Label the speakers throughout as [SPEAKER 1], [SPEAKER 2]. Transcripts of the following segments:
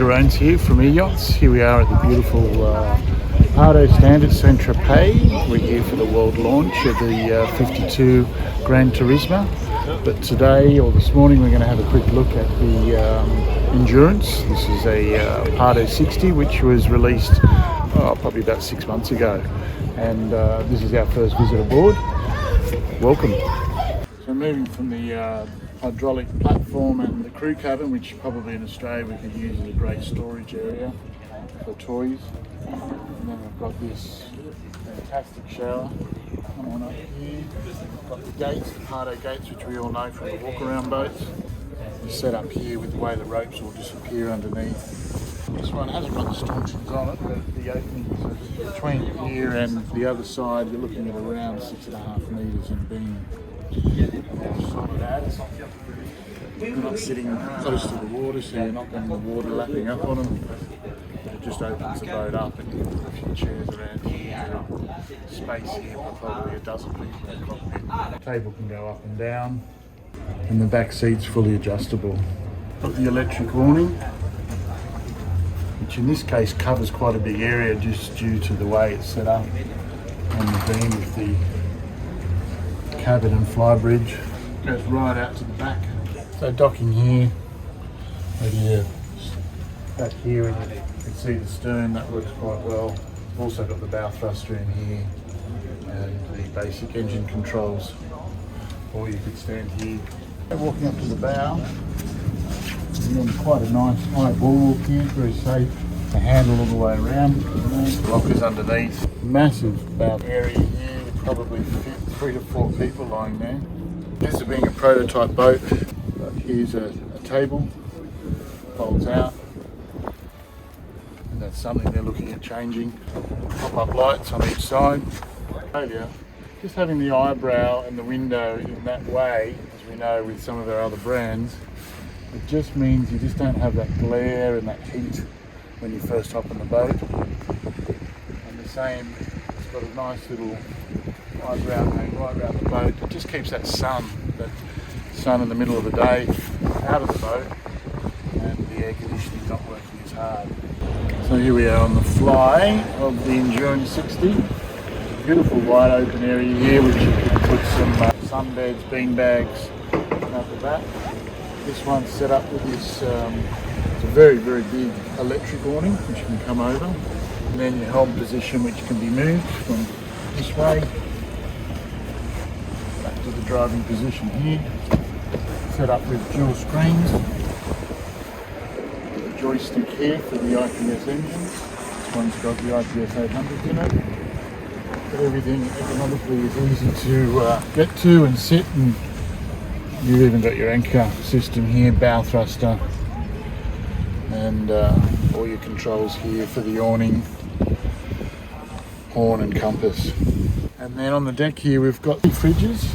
[SPEAKER 1] Rowan's here from E-Yachts. Here we are at the beautiful Pardo standard St Tropez. We're here for the world launch of the 52 Gran Turismo. But today, or this morning, we're going to have a quick look at the Endurance. This is a Pardo E60, which was released probably about 6 months ago. And this is our first visit aboard. Welcome. So moving from the hydraulic platform and the crew cabin, which probably in Australia we could use as a great storage area for toys. And then we've got this fantastic shower. Come on up here. We've got the gates, the Pardo gates, which we all know from the walk-around boats. It's set up here with the way the ropes will disappear underneath. This one hasn't got the stanchions on it, but the opening between here and the other side, you're looking at around 6.5 metres in beam. You're not sitting close to the water, so you're not getting the water lapping up on them. It just opens the boat up and you've got a few chairs around here, space here for probably a dozen people in the cockpit. The table can go up and down, and the back seat's fully adjustable. Got the electric awning, which in this case covers quite a big area just due to the way it's set up on the beam with the cabin and Flybridge. Goes right out to the back. So docking here, maybe back here, and you can see the stern, that works quite well. We've also got the bow thruster in here and the basic engine controls, or you could stand here. Walking up to the bow, and then quite a nice high bulwark here, very safe. The handle all the way around, lockers underneath. Massive bow area here, probably fit 3 to 4 people lying there. This is being a prototype boat, but here's a table, folds out, and that's something they're looking at changing. Pop-up lights on each side. Just having the eyebrow and the window in that way, as we know with some of our other brands, it just means you just don't have that glare and that heat when you first hop on the boat. And the same, it's got a nice little eyebrow going right around the boat. It just keeps that sun in the middle of the day out of the boat, and the air conditioning not working as hard. So here we are on the fly of the Endurance 60. Beautiful wide open area here, which you can put some sunbeds, bean bags out the back. This one's set up with this, it's a very, very big electric awning, which can come over. And then your helm position, which can be moved from this way back to the driving position here. Set up with dual screens. The joystick here for the IPS engines. This one's got the IPS 800 in it. But everything economically is easy to get to and sit, and you've even got your anchor system here, bow thruster, and all your controls here for the awning, horn and compass. And then on the deck here we've got fridges.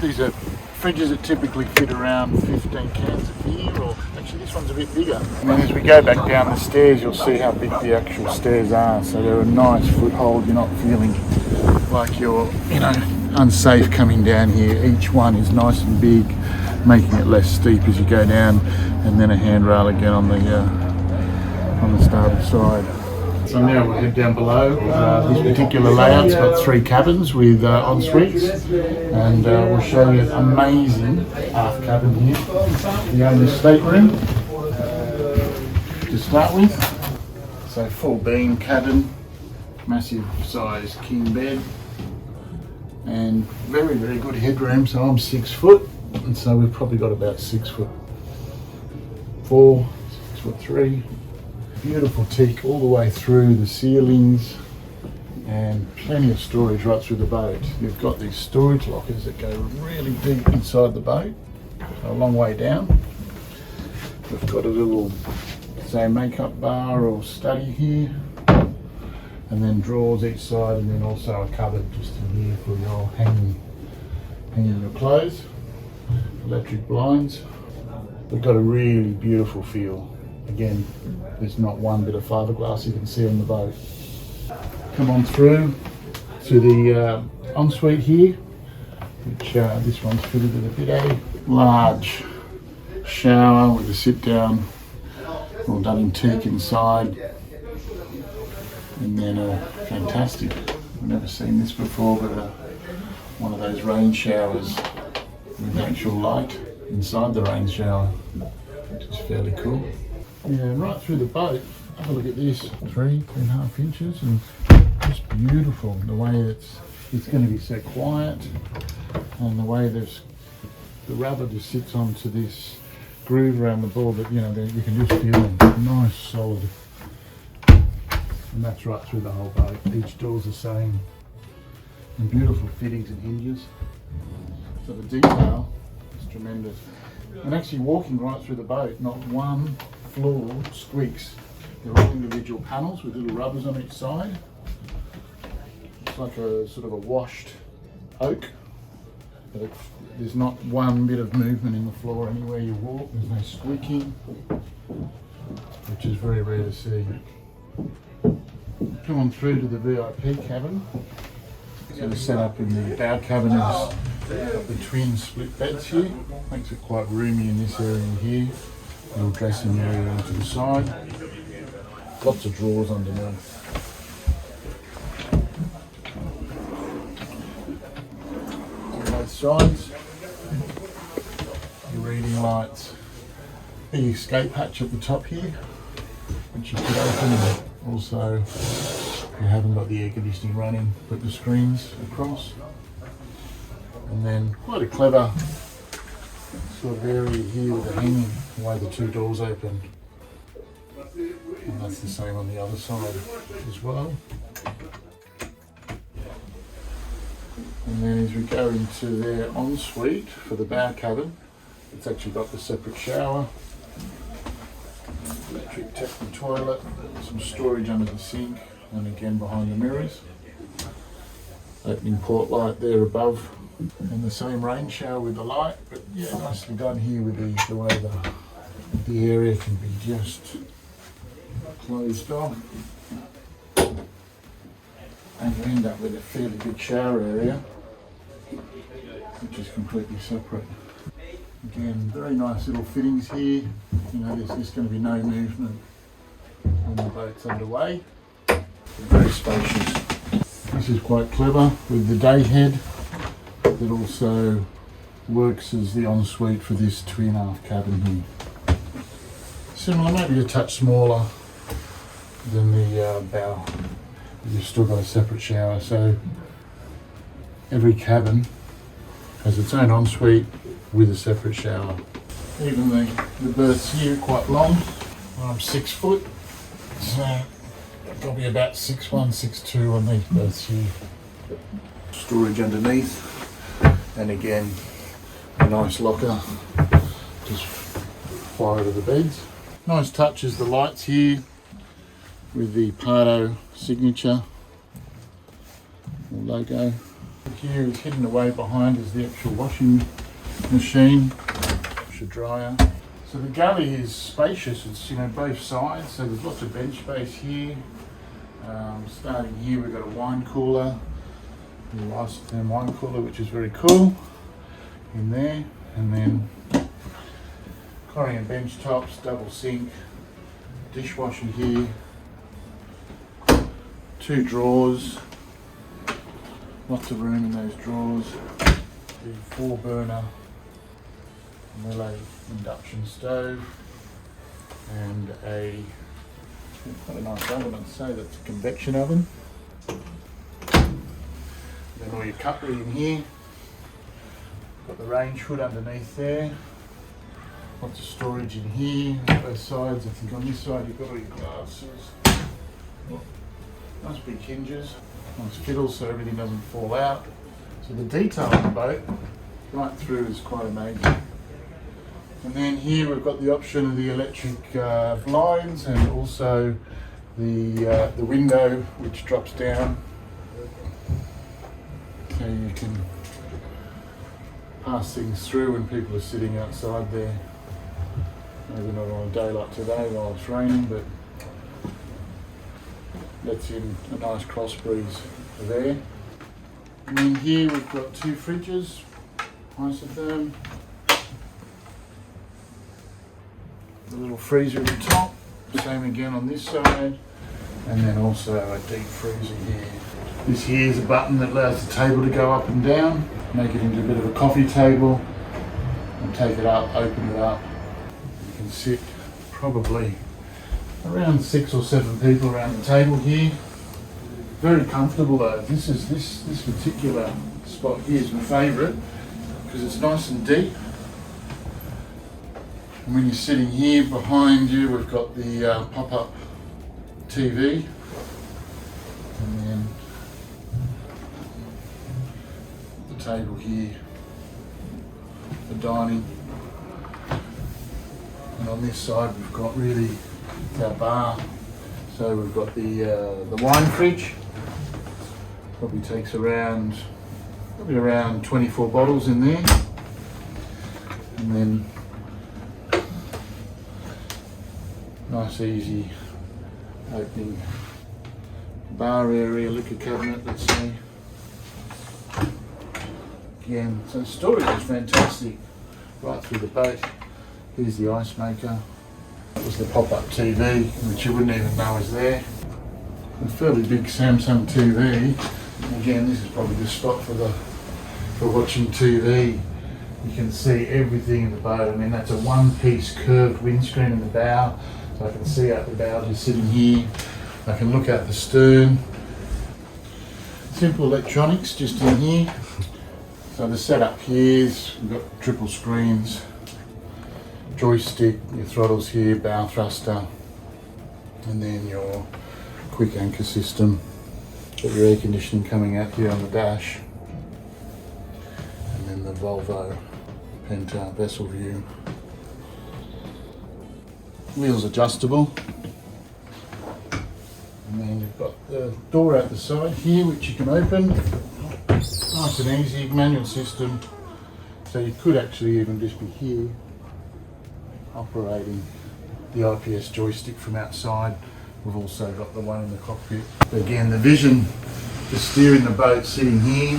[SPEAKER 1] These are fridges that typically fit around 15 cans of beer, or actually this one's a bit bigger. And then as we go back down the stairs, you'll see how big the actual stairs are. So they're a nice foothold. You're not feeling like you're, unsafe coming down here. Each one is nice and big, making it less steep as you go down. And then a handrail again on the starboard side. So now we'll head down below. This particular layout's got 3 cabins with en-suites, and we'll show you an amazing aft cabin here. The owner's stateroom to start with. So full beam cabin, massive size king bed, and very, very good headroom. So I'm 6 foot, and so we've probably got about 6'4", 6'3". Beautiful teak all the way through the ceilings, and plenty of storage right through the boat. You've got these storage lockers that go really deep inside the boat, so a long way down. We've got a little, say, makeup bar or study here, and then drawers each side, and then also a cupboard just in here for your hanging your clothes. Electric blinds. We've got a really beautiful feel Again, there's not one bit of fiberglass you can see on the boat. Come on through to the ensuite here, which this one's fitted with a bit of large shower with a sit down, all done in teak inside, and then a fantastic, I've never seen this before, but one of those rain showers with actual light inside the rain shower, which is fairly cool. Yeah, right through the boat, have a look at this, 3.5 inches, and just beautiful the way it's going to be so quiet, and the way the rubber just sits onto this groove around the ball that, you know, that you can just feel them. Nice, solid. And that's right through the whole boat. Each door's the same. And beautiful fittings and hinges. So the detail is tremendous. And actually walking right through the boat, not one floor squeaks. They're all individual panels with little rubbers on each side. It's like a sort of a washed oak. But there's not one bit of movement in the floor anywhere you walk. There's no squeaking, which is very rare to see. Come on through to the VIP cabin. So the setup in the bow cabin is the twin split beds here. Makes it quite roomy in this area here. Little dressing area to the side. Lots of drawers underneath. On both sides. Your reading lights. Big escape hatch at the top here, which you could open. Also, if you haven't got the air conditioning running, put the screens across. And then quite a clever sort of area here with the hanging, the way the two doors open. And that's the same on the other side as well. And then as we go into their ensuite for the bow cabin, it's actually got the separate shower, electric tap and toilet, some storage under the sink, and again behind the mirrors. Opening port light there above, and the same rain shower with the light, but yeah, nicely done here with the way the area can be just closed off. And you end up with a fairly good shower area, which is completely separate. Again, very nice little fittings here. You know, there's just going to be no movement when the boat's underway. Very spacious. This is quite clever with the day head that also works as the ensuite for this twin aft cabin here. Similar, maybe a touch smaller than the bow. You've still got a separate shower, so every cabin has its own ensuite with a separate shower. Even the berths here are quite long. I'm 6 foot, so probably about 6'1", 6'2" on these berths here. Storage underneath, and again a nice locker just far out of the beds. Nice touch is the lights here with the Pardo signature or logo. Here is hidden away behind is the actual washing machine, washer dryer. So the galley is spacious. It's, you know, both sides, so there's lots of bench space here. Starting here, we've got a wine cooler, a isotherm wine cooler, which is very cool in there, and then Corian bench tops, double sink, dishwasher here, 2 drawers, lots of room in those drawers, the 4-burner Melee induction stove, and quite a nice oven, I'd say. That's a convection oven. Then all your cutlery in here. Got the range hood underneath there. Lots of storage in here, both sides. I think on this side you've got all your glasses. Nice big hinges, nice fiddles so everything doesn't fall out. So the detail on the boat right through is quite amazing. And then here we've got the option of the electric blinds, and also the window which drops down, so you can pass things through when people are sitting outside there. Maybe not on a day like today while it's raining, but lets in a nice cross breeze there. And then here we've got 2 fridges, isotherm. The little freezer at the top, same again on this side, and then also a deep freezer here. This here is a button that allows the table to go up and down, make it into a bit of a coffee table, and take it up, open it up. You can sit probably around 6 or 7 people around the table here. Very comfortable though. This particular spot here is my favourite because it's nice and deep. And when you're sitting here, behind you we've got the pop-up TV, and then the table here for dining. And on this side we've got really our bar. So we've got the wine fridge. Probably takes around 24 bottles in there, and then nice easy opening bar area, liquor cabinet, let's say. Again, so the storage is fantastic right through the boat. Here's the ice maker. That was the pop-up TV, which you wouldn't even know is there. A fairly big Samsung TV. Again, this is probably the spot for watching TV. You can see everything in the boat. I mean, that's a one-piece curved windscreen in the bow, so I can see out the bow just sitting here. I can look out the stern. Simple electronics just in here. So the setup here is we've got triple screens, joystick, your throttles here, bow thruster, and then your quick anchor system. Got your air conditioning coming out here on the dash, and then the Volvo Penta vessel view. Wheels adjustable, and then you've got the door out the side here which you can open. Nice and easy, manual system, so you could actually even just be here operating the IPS joystick from outside. We've also got the one in the cockpit. But again, the vision for steering the boat sitting here,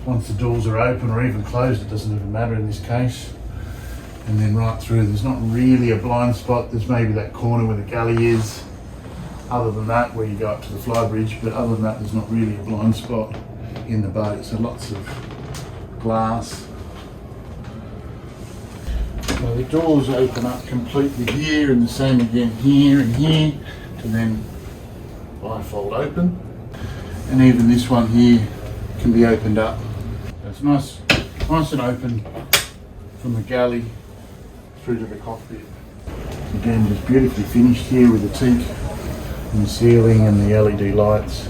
[SPEAKER 1] once the doors are open or even closed, it doesn't even matter in this case. And then right through, there's not really a blind spot. There's maybe that corner where the galley is. Other than that, where you go up to the Flybridge, but other than that, there's not really a blind spot in the boat. So lots of glass. So the doors open up completely here, and the same again here and here, to then bifold open. And even this one here can be opened up. So it's nice and open from the galley through to the cockpit. Again, just beautifully finished here with the teak and the ceiling and the LED lights.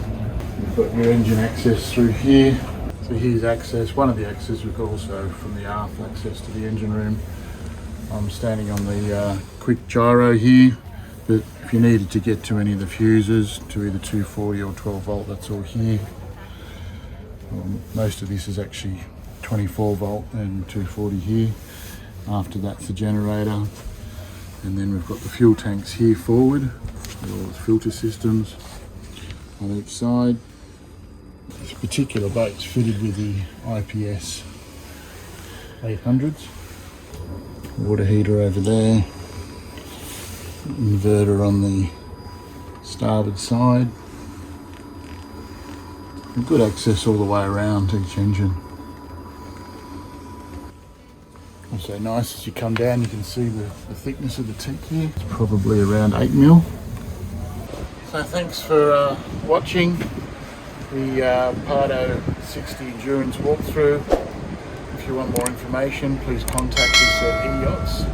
[SPEAKER 1] You've got your engine access through here. So here's access, one of the access. We've got also from the aft access to the engine room. I'm standing on the quick gyro here, but if you needed to get to any of the fuses, to either 240 or 12 volt, that's all here. Most of this is actually 24 volt and 240 here. After that's the generator. And then we've got the fuel tanks here forward, with all the filter systems on each side. This particular boat's fitted with the IPS 800s. Water heater over there, inverter on the starboard side, and good access all the way around each engine. Also nice, as you come down you can see the thickness of the teak here. It's probably around 8mm. So thanks for watching the Pardo E60 Endurance walkthrough. If you want more information, please contact us at eYachts,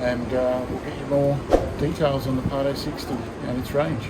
[SPEAKER 1] and we'll get you more details on the Pardo E60 and its range.